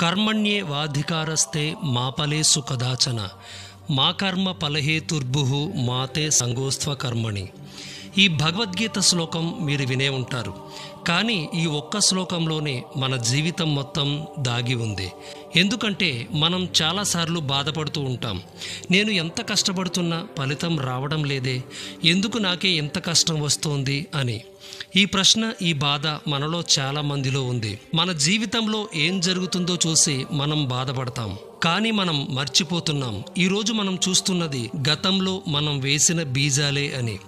కర్మణ్యే వాధికారస్తే మా ఫలేషు కదాచన మా కర్మ ఫలహేతుర్భుః మాతే సంగోస్త్వ కర్మణి. ఈ భగవద్గీత శ్లోకం మీరు వినే ఉంటారు. కానీ ఈ ఒక్క శ్లోకంలోనే మన జీవితం మొత్తం దాగి ఉంది. ఎందుకంటే మనం చాలాసార్లు బాధపడుతూ ఉంటాం. నేను ఎంత కష్టపడుతున్నా ఫలితం రావడం లేదే, ఎందుకు నాకే ఎంత కష్టం వస్తోంది అని. ఈ ప్రశ్న, ఈ బాధ మనలో చాలా మందిలో ఉంది. మన జీవితంలో ఏం జరుగుతుందో చూసి మనం బాధపడతాం, కానీ మనం మర్చిపోతున్నాం ఈరోజు మనం చూస్తున్నది గతంలో మనం వేసిన బీజాలే అని.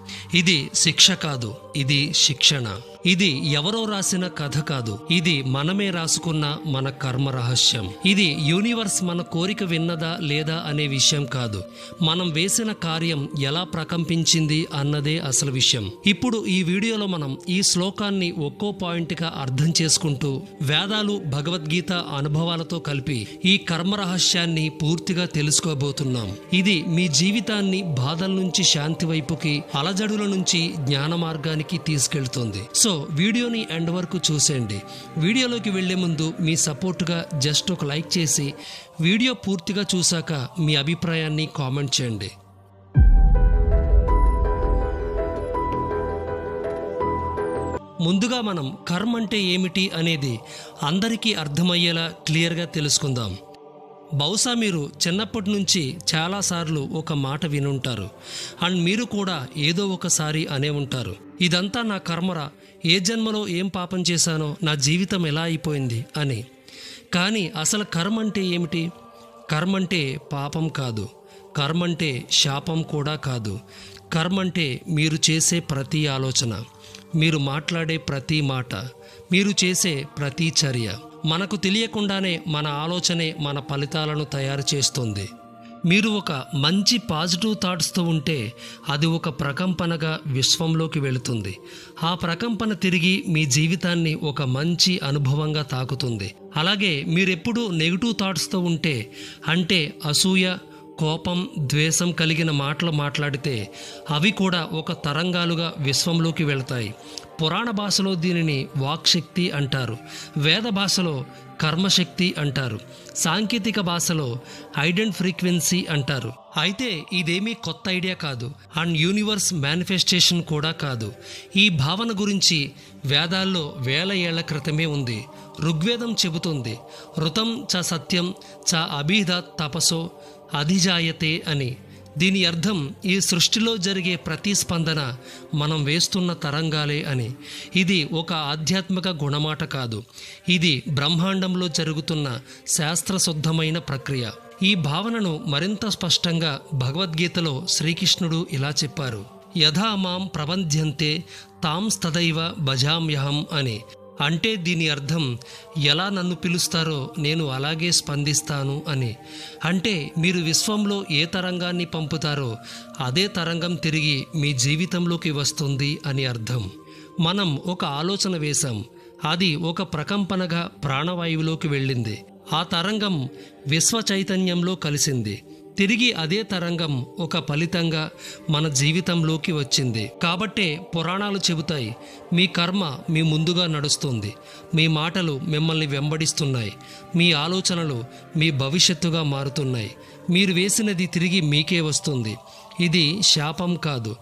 ఇది శిక్ష కాదు, ఇది శిక్షణ. ఇది ఎవరో రాసిన కథ కాదు, ఇది మనమే రాసుకున్న మన కర్మ రహస్యం. ఇది యూనివర్స్ మన కోరిక విన్నదా లేదా అనే విషయం కాదు, మనం వేసిన కార్యం ఎలా ప్రకంపించింది అన్నదే అసలు విషయం. ఇప్పుడు ఈ వీడియోలో మనం ఈ శ్లోకాన్ని ఒక్కో పాయింట్గా అర్థం చేసుకుంటూ వేదాలు, భగవద్గీత అనుభవాలతో కలిపి ఈ కర్మ రహస్యాన్ని పూర్తిగా తెలుసుకోబోతున్నాం. ఇది మీ జీవితాన్ని బాధల నుంచి శాంతి వైపుకి, అలజడుల నుంచి జ్ఞాన మార్గానికి తీసుకెళ్తుంది. సో వీడియోని ఎండ్ వరకు చూసేయండి. వీడియోలోకి వెళ్లే ముందు మీ సపోర్టుగా జస్ట్ ఒక లైక్ చేసి వీడియో పూర్తిగా చూశాక మీ అభిప్రాయాన్ని కామెంట్ చేయండి. ముందుగా మనం కర్మ అంటే ఏమిటి అనేది అందరికీ అర్థమయ్యేలా క్లియర్గా తెలుసుకుందాం. బహుశా మీరు చిన్నప్పటి నుంచి చాలాసార్లు ఒక మాట వినుంటారు. అండ్ మీరు కూడా ఏదో ఒకసారి అనే ఉంటారు, ఇదంతా నా కర్మరా, ఏ జన్మలో ఏం పాపం చేశానో నా జీవితం ఎలా అయిపోయింది అని. కానీ అసలు కర్మ అంటే ఏమిటి? కర్మ అంటే పాపం కాదు, కర్మ అంటే శాపం కూడా కాదు. కర్మ అంటే మీరు చేసే ప్రతి ఆలోచన, మీరు మాట్లాడే ప్రతి మాట, మీరు చేసే ప్రతి చర్య. మనకు తెలియకుండానే మన ఆలోచనే మన ఫలితాలను తయారు చేస్తుంది. మీరు ఒక మంచి పాజిటివ్ థాట్స్తో ఉంటే అది ఒక ప్రకంపనగా విశ్వంలోకి వెళుతుంది. ఆ ప్రకంపన తిరిగి మీ జీవితాన్ని ఒక మంచి అనుభవంగా తాకుతుంది. అలాగే మీరెప్పుడూ నెగిటివ్ థాట్స్తో ఉంటే, అంటే అసూయ, కోపం, ద్వేషం కలిగిన మాటలు మాట్లాడితే అవి కూడా ఒక తరంగాలుగా విశ్వంలోకి వెళతాయి. పురాణ భాషలో దీనిని వాక్శక్తి అంటారు, వేద భాషలో కర్మశక్తి అంటారు, సాంకేతిక భాషలో ఐడెంట్ ఫ్రీక్వెన్సీ అంటారు. అయితే ఇదేమీ కొత్త ఐడియా కాదు, అండ్ యూనివర్స్ మేనిఫెస్టేషన్ కూడా కాదు. ఈ భావన గురించి వేదాల్లో వేల ఏళ్ల క్రితమే ఉంది. ఋగ్వేదం చెబుతుంది, ఋతం చ సత్యం చ అభిధ తపసో అధిజాయతే అని. దీని అర్థం ఈ సృష్టిలో జరిగే ప్రతిస్పందన మనం వేస్తున్న తరంగాలే అని. ఇది ఒక ఆధ్యాత్మిక గుణమాట కాదు, ఇది బ్రహ్మాండంలో జరుగుతున్న శాస్త్రశుద్ధమైన ప్రక్రియ. ఈ భావనను మరింత స్పష్టంగా భగవద్గీతలో శ్రీకృష్ణుడు ఇలా చెప్పారు, యథా మాం ప్రబంధ్యంతే తాం తదైవ భజామ్యహం అని. అంటే దీని అర్థం, ఎలా నన్ను పిలుస్తారో నేను అలాగే స్పందిస్తాను అని. అంటే మీరు విశ్వంలో ఏ తరంగాన్ని పంపుతారో అదే తరంగం తిరిగి మీ జీవితంలోకి వస్తుంది అని అర్థం. మనం ఒక ఆలోచన వేశాం, అది ఒక ప్రకంపనగా ప్రాణవాయువులోకి వెళ్ళింది. ఆ తరంగం విశ్వ చైతన్యంలో కలిసింది. తిరిగి అదే తరంగం ఒక ఫలితంగా మన జీవితంలోకి వచ్చింది. కాబట్టే పురాణాలు చెబుతాయి, మీ కర్మ మీ ముందుగా నడుస్తుంది, మీ మాటలు మిమ్మల్ని వెంబడిస్తున్నాయి, మీ ఆలోచనలు మీ భవిష్యత్తుగా మారుతున్నాయి, మీరు వేసినది తిరిగి మీకే వస్తుంది. ఇది శాపం కాదు,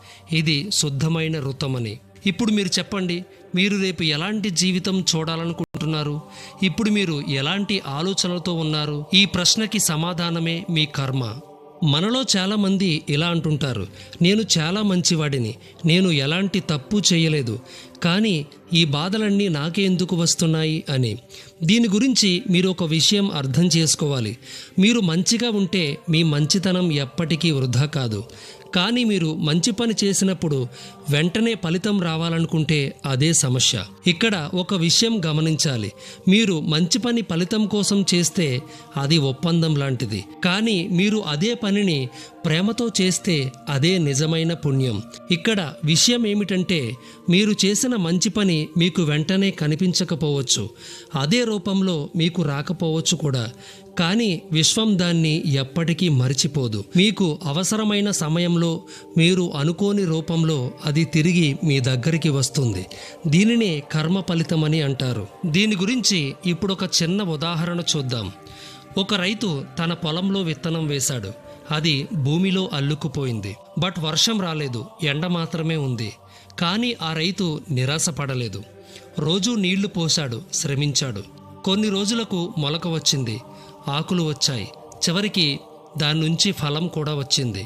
ఇది శుద్ధమైన ఋతమని. ఇప్పుడు మీరు చెప్పండి, మీరు రేపు ఎలాంటి జీవితం చూడాలనుకుంటున్నారు? ఇప్పుడు మీరు ఎలాంటి ఆలోచనలతో ఉన్నారు? ఈ ప్రశ్నకి సమాధానమే మీ కర్మ. మనలో చాలామంది ఇలా అంటుంటారు, నేను చాలా మంచివాడిని, నేను ఎలాంటి తప్పు చేయలేదు, కానీ ఈ బాధలన్నీ నాకే ఎందుకు వస్తున్నాయి అని. దీని గురించి మీరు ఒక విషయం అర్థం చేసుకోవాలి. మీరు మంచిగా ఉంటే మీ మంచితనం ఎప్పటికీ వృధా కాదు. కానీ మీరు మంచి పని చేసినప్పుడు వెంటనే ఫలితం రావాలనుకుంటే అదే సమస్య. ఇక్కడ ఒక విషయం గమనించాలి, మీరు మంచి పని ఫలితం కోసం చేస్తే అది ఒప్పందం లాంటిది. కానీ మీరు అదే పనిని ప్రేమతో చేస్తే అదే నిజమైన పుణ్యం. ఇక్కడ విషయం ఏమిటంటే, మీరు చేసిన మంచి పని మీకు వెంటనే కనిపించకపోవచ్చు, అదే రూపంలో మీకు రాకపోవచ్చు కూడా. కానీ విశ్వం దాన్ని ఎప్పటికీ మరిచిపోదు. మీకు అవసరమైన సమయంలో రూపంలో, మీరు అనుకోని రూపంలో అది తిరిగి మీ దగ్గరికి వస్తుంది. దీనినే కర్మ ఫలితమని అంటారు. దీని గురించి ఇప్పుడు ఒక చిన్న ఉదాహరణ చూద్దాం. ఒక రైతు తన పొలంలో విత్తనం వేశాడు. అది భూమిలో అల్లుకుపోయింది. బట్ వర్షం రాలేదు, ఎండ మాత్రమే ఉంది. కానీ ఆ రైతు నిరాశపడలేదు. రోజూ నీళ్లు పోశాడు, శ్రమించాడు. కొన్ని రోజులకు మొలక వచ్చింది, ఆకులు వచ్చాయి, చివరికి దాని నుంచి ఫలం కూడా వచ్చింది.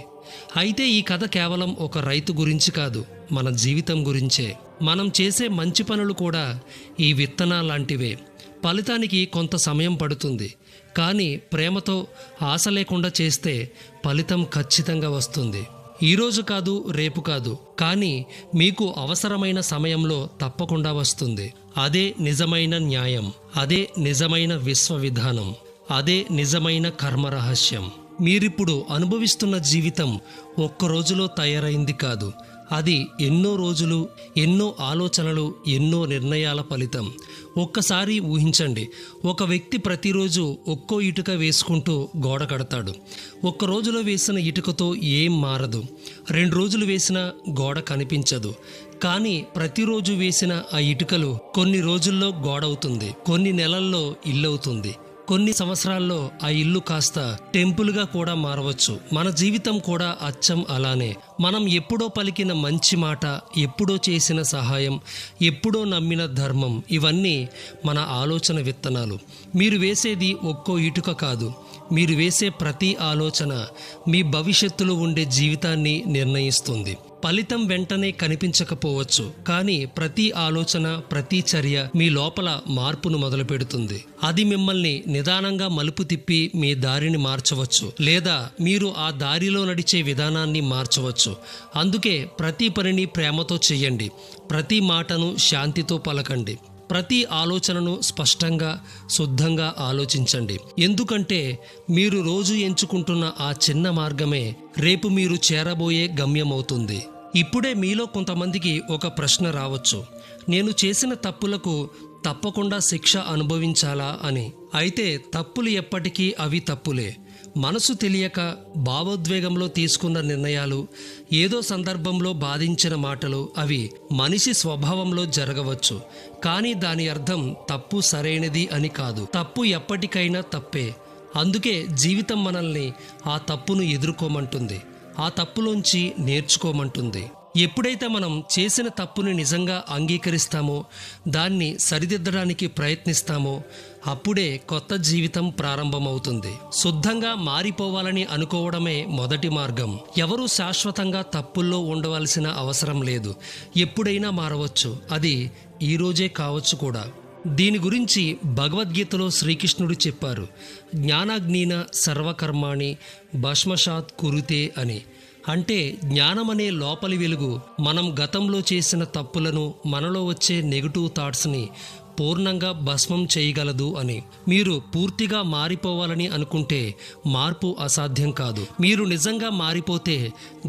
అయితే ఈ కథ కేవలం ఒక రైతు గురించి కాదు, మన జీవితం గురించే. మనం చేసే మంచి పనులు కూడా ఈ విత్తనాలాంటివే. ఫలితానికి కొంత సమయం పడుతుంది, కానీ ప్రేమతో, ఆశ లేకుండా చేస్తే ఫలితం ఖచ్చితంగా వస్తుంది. ఈరోజు కాదు, రేపు కాదు, కానీ మీకు అవసరమైన సమయంలో తప్పకుండా వస్తుంది. అదే నిజమైన న్యాయం, అదే నిజమైన విశ్వ విధానం, అదే నిజమైన కర్మ రహస్యం. మీరిప్పుడు అనుభవిస్తున్న జీవితం ఒక్క రోజులో తయారైంది కాదు. అది ఎన్నో రోజులు, ఎన్నో ఆలోచనలు, ఎన్నో నిర్ణయాల ఫలితం. ఒక్కసారి ఊహించండి, ఒక వ్యక్తి ప్రతిరోజు ఒక్కో ఇటుక వేసుకుంటూ గోడ కడతాడు. ఒక్క రోజులో వేసిన ఇటుకతో ఏం మారదు. 2 రోజులు వేసిన గోడ కనిపించదు. కానీ ప్రతిరోజు వేసిన ఆ ఇటుకలు కొన్ని రోజుల్లో గోడవుతుంది, కొన్ని నెలల్లో ఇల్లవుతుంది, కొన్ని సంవత్సరాల్లో ఆ ఇల్లు కాస్త టెంపుల్గా కూడా మారవచ్చు. మన జీవితం కూడా అచ్చం అలానే. మనం ఎప్పుడో పలికిన మంచి మాట, ఎప్పుడో చేసిన సహాయం, ఎప్పుడో నమ్మిన ధర్మం, ఇవన్నీ మన ఆలోచన విత్తనాలు. మీరు వేసేది ఒక్కో ఇటుక కాదు, మీరు వేసే ప్రతి ఆలోచన మీ భవిష్యత్తులో ఉండే జీవితాన్ని నిర్ణయిస్తుంది. ఫలితం వెంటనే కనిపించకపోవచ్చు, కానీ ప్రతి ఆలోచన, ప్రతి చర్య మీ లోపల మార్పును మొదలు పెడుతుంది. అది మిమ్మల్ని నిదానంగా మలుపు తిప్పి మీ దారిని మార్చవచ్చు, లేదా మీరు ఆ దారిలో నడిచే విధానాన్ని మార్చవచ్చు. అందుకే ప్రతి పనిని ప్రేమతో చెయ్యండి, ప్రతి మాటను శాంతితో పలకండి, ప్రతి ఆలోచనను స్పష్టంగా, శుద్ధంగా ఆలోచించండి. ఎందుకంటే మీరు రోజు ఎంచుకుంటున్న ఆ చిన్న మార్గమే రేపు మీరు చేరబోయే గమ్యమవుతుంది. ఇప్పుడే మీలో కొంతమందికి ఒక ప్రశ్న రావచ్చు, నేను చేసిన తప్పులకు తప్పకుండా శిక్ష అనుభవించాలా అని. అయితే తప్పులు ఎప్పటికీ అవి తప్పులే. మనసు తెలియక, భావోద్వేగంలో తీసుకున్న నిర్ణయాలు, ఏదో సందర్భంలో బాధించిన మాటలు, అవి మనిషి స్వభావంలో జరగవచ్చు. కానీ దాని అర్థం తప్పు సరైనది అని కాదు. తప్పు ఎప్పటికైనా తప్పే. అందుకే జీవితం మనల్ని ఆ తప్పును ఎదుర్కోమంటుంది, ఆ తప్పులోంచి నేర్చుకోమంటుంది. ఎప్పుడైతే మనం చేసిన తప్పుని నిజంగా అంగీకరిస్తామో, దాన్ని సరిదిద్దడానికి ప్రయత్నిస్తామో, అప్పుడే కొత్త జీవితం ప్రారంభమవుతుంది. శుద్ధంగా మారిపోవాలని అనుకోవడమే మొదటి మార్గం. ఎవరూ శాశ్వతంగా తప్పుల్లో ఉండవలసిన అవసరం లేదు. ఎప్పుడైనా మారవచ్చు, అది ఈరోజే కావచ్చు కూడా. దీని గురించి భగవద్గీతలో శ్రీకృష్ణుడు చెప్పారు, జ్ఞానాగ్నిన సర్వకర్మాణి భస్మసాత్ కురుతే అని. అంటే జ్ఞానమనే లోపలి వెలుగు మనం గతంలో చేసిన తప్పులను, మనలో వచ్చే నెగటివ్ థాట్స్ని పూర్ణంగా భస్మం చేయగలదు అని. మీరు పూర్తిగా మారిపోవాలని అనుకుంటే మార్పు అసాధ్యం కాదు. మీరు నిజంగా మారిపోతే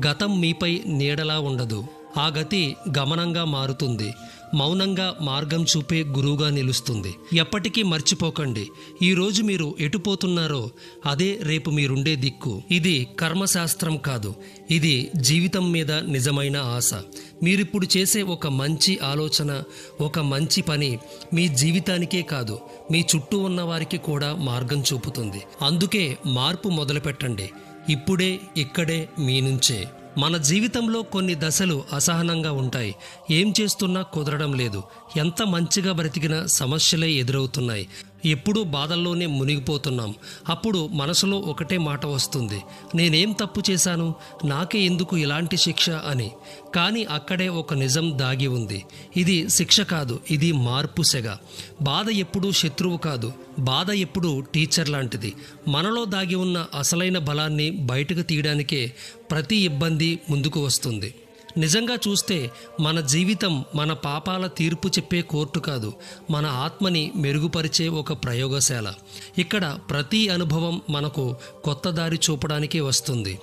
గతం మీపై నీడలా ఉండదు, ఆ గతి గమనంగా మారుతుంది, మౌనంగా మార్గం చూపే గురువుగా నిలుస్తుంది. ఎప్పటికీ మర్చిపోకండి, ఈరోజు మీరు ఎటుపోతున్నారో అదే రేపు మీరుండే దిక్కు. ఇది కర్మశాస్త్రం కాదు, ఇది జీవితం మీద నిజమైన ఆశ. మీరిప్పుడు చేసే ఒక మంచి ఆలోచన, ఒక మంచి పని మీ జీవితానికే కాదు, మీ చుట్టూ ఉన్న వారికి కూడా మార్గం చూపుతుంది. అందుకే మార్పు మొదలుపెట్టండి, ఇప్పుడే, ఇక్కడే, మీ నుంచే. మన జీవితంలో కొన్ని దశలు అసహనంగా ఉంటాయి. ఏం చేస్తున్నా కుదరడం లేదు. ఎంత మంచిగా బ్రతికినా సమస్యలే ఎదురవుతున్నాయి. ఎప్పుడూ బాధల్లోనే మునిగిపోతున్నాం. అప్పుడు మనసులో ఒకటే మాట వస్తుంది, నేనేం తప్పు చేశాను, నాకే ఎందుకు ఇలాంటి శిక్ష అని. కానీ అక్కడే ఒక నిజం దాగి ఉంది. ఇది శిక్ష కాదు, ఇది మార్పు సెగ. బాధ ఎప్పుడూ శత్రువు కాదు, బాధ ఎప్పుడూ టీచర్ లాంటిది. మనలో దాగి ఉన్న అసలైన బలాన్ని బయటకు తీయడానికే ప్రతి ఇబ్బంది ముందుకు వస్తుంది. నిజంగా చూస్తే మన జీవితం మన పాపాల తీర్పు చెప్పే కోర్టు కాదు, మన ఆత్మని మెరుగుపరిచే ఒక ప్రయోగశాల. ఇక్కడ ప్రతి అనుభవం మనకు కొత్త దారి చూపడానికి వస్తుంది.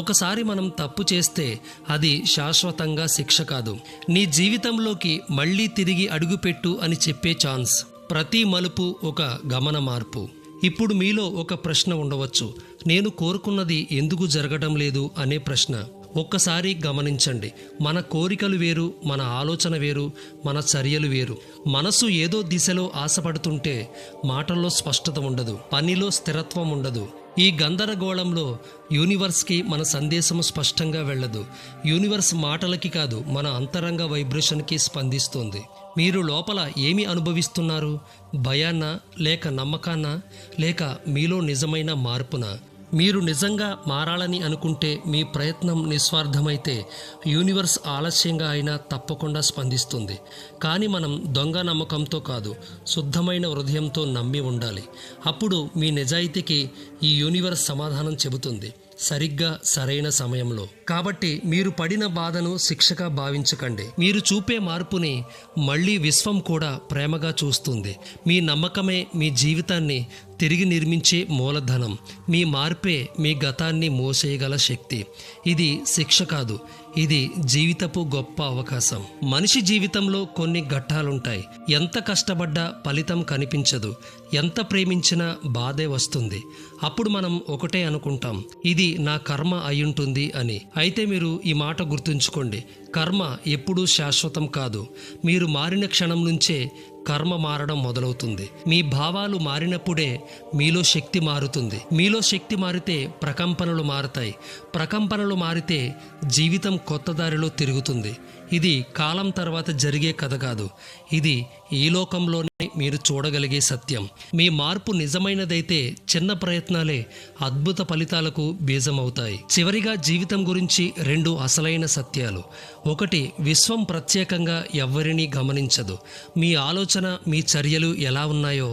ఒకసారి మనం తప్పు చేస్తే అది శాశ్వతంగా శిక్ష కాదు, నీ జీవితంలోకి మళ్ళీ తిరిగి అడుగుపెట్టు అని చెప్పే ఛాన్స్. ప్రతి మలుపు ఒక గమన మార్పు. ఇప్పుడు మీలో ఒక ప్రశ్న ఉండవచ్చు, నేను కోరుకున్నది ఎందుకు జరగడం లేదు అనే ప్రశ్న. ఒక్కసారి గమనించండి, మన కోరికలు వేరు, మన ఆలోచన వేరు, మన చర్యలు వేరు. మనసు ఏదో దిశలో ఆశపడుతుంటే మాటల్లో స్పష్టత ఉండదు, పనిలో స్థిరత్వం ఉండదు. ఈ గందరగోళంలో యూనివర్స్కి మన సందేశం స్పష్టంగా వెళ్ళదు. యూనివర్స్ మాటలకి కాదు, మన అంతరంగ వైబ్రేషన్కి స్పందిస్తుంది. మీరు లోపల ఏమి అనుభవిస్తున్నారు? భయాన్నా, లేక నమ్మకాన్నా, లేక మీలో నిజమైన మార్పునా? మీరు నిజంగా మారాలని అనుకుంటే, మీ ప్రయత్నం నిస్వార్థమైతే యూనివర్స్ ఆలస్యంగా అయినా తప్పకుండా స్పందిస్తుంది. కానీ మనం దొంగ నమ్మకంతో కాదు, శుద్ధమైన హృదయంతో నమ్మి ఉండాలి. అప్పుడు మీ నిజాయితీకి ఈ యూనివర్స్ సమాధానం చెబుతుంది, సరిగ్గా సరైన సమయంలో. కాబట్టి మీరు పడిన బాధను శిక్షగా భావించకండి. మీరు చూపే మార్పుని మళ్ళీ విశ్వం కూడా ప్రేమగా చూస్తుంది. మీ నమ్మకమే మీ జీవితాన్ని తిరిగి నిర్మించే మూలధనం. మీ మార్పే మీ గతాన్ని మోసేయగల శక్తి. ఇది శిక్ష కాదు, ఇది జీవితపు గొప్ప అవకాశం. మనిషి జీవితంలో కొన్ని ఘట్టాలుంటాయి. ఎంత కష్టపడ్డా ఫలితం కనిపించదు, ఎంత ప్రేమించినా బాధే వస్తుంది. అప్పుడు మనం ఒకటే అనుకుంటాం, ఇది నా కర్మ అయ్యుంటుంది అని. అయితే మీరు ఈ మాట గుర్తుంచుకోండి, కర్మ ఎప్పుడూ శాశ్వతం కాదు. మీరు మారిన క్షణం నుంచే కర్మ మారడం మొదలవుతుంది. మీ భావాలు మారినప్పుడే మీలో శక్తి మారుతుంది. మీలో శక్తి మారితే ప్రకంపనలు మారుతాయి. ప్రకంపనలు మారితే జీవితం కొత్త దారిలో తిరుగుతుంది. ఇది కాలం తర్వాత జరిగే కథ కాదు, ఇది ఈ లోకంలోనే మీరు చూడగలిగే సత్యం. మీ మార్పు నిజమైనదైతే చిన్న ప్రయత్నాలే అద్భుత ఫలితాలకు బీజమవుతాయి. చివరిగా జీవితం గురించి 2 అసలైన సత్యాలు. ఒకటి, విశ్వం ప్రత్యేకంగా ఎవ్వరినీ గమనించదు. మీ ఆలోచన, మీ చర్యలు ఎలా ఉన్నాయో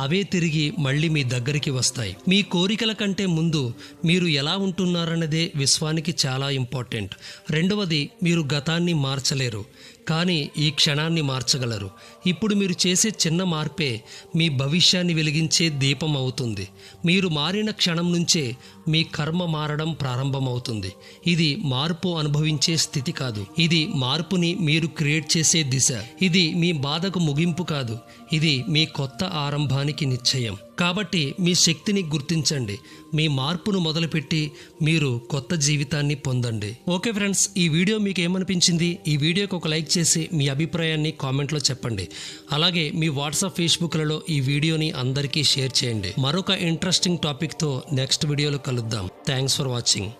అవే తిరిగి మళ్ళీ మీ దగ్గరికి వస్తాయి. మీ కోరికల కంటే ముందు మీరు ఎలా ఉంటున్నారన్నదే విశ్వానికి చాలా ఇంపార్టెంట్. రెండవది, మీరు గతాన్ని మార్చలేరు, కానీ ఈ క్షణాన్ని మార్చగలరు. ఇప్పుడు మీరు చేసే చిన్న మార్పే మీ భవిష్యాన్ని వెలిగించే దీపం అవుతుంది. మీరు మారిన క్షణం నుంచే మీ కర్మ మారడం ప్రారంభమవుతుంది. ఇది మార్పు అనుభవించే స్థితి కాదు, ఇది మార్పుని మీరు క్రియేట్ చేసే దిశ. ఇది మీ బాధకు ముగింపు కాదు, ఇది మీ కొత్త ఆరంభానికి నిశ్చయం. కాబట్టి మీ శక్తిని గుర్తించండి, మీ మార్పును మొదలుపెట్టి మీరు కొత్త జీవితాన్ని పొందండి. ఓకే ఫ్రెండ్స్, ఈ వీడియో మీకు ఏమనిపించింది? ఈ వీడియోకి ఒక లైక్ చేసి మీ అభిప్రాయాన్ని కామెంట్లో చెప్పండి. అలాగే మీ వాట్సాప్, ఫేస్బుక్లలో ఈ వీడియోని అందరికీ షేర్ చేయండి. మరొక ఇంట్రెస్టింగ్ టాపిక్తో నెక్స్ట్ వీడియోలో కలుద్దాం. Thanks for watching.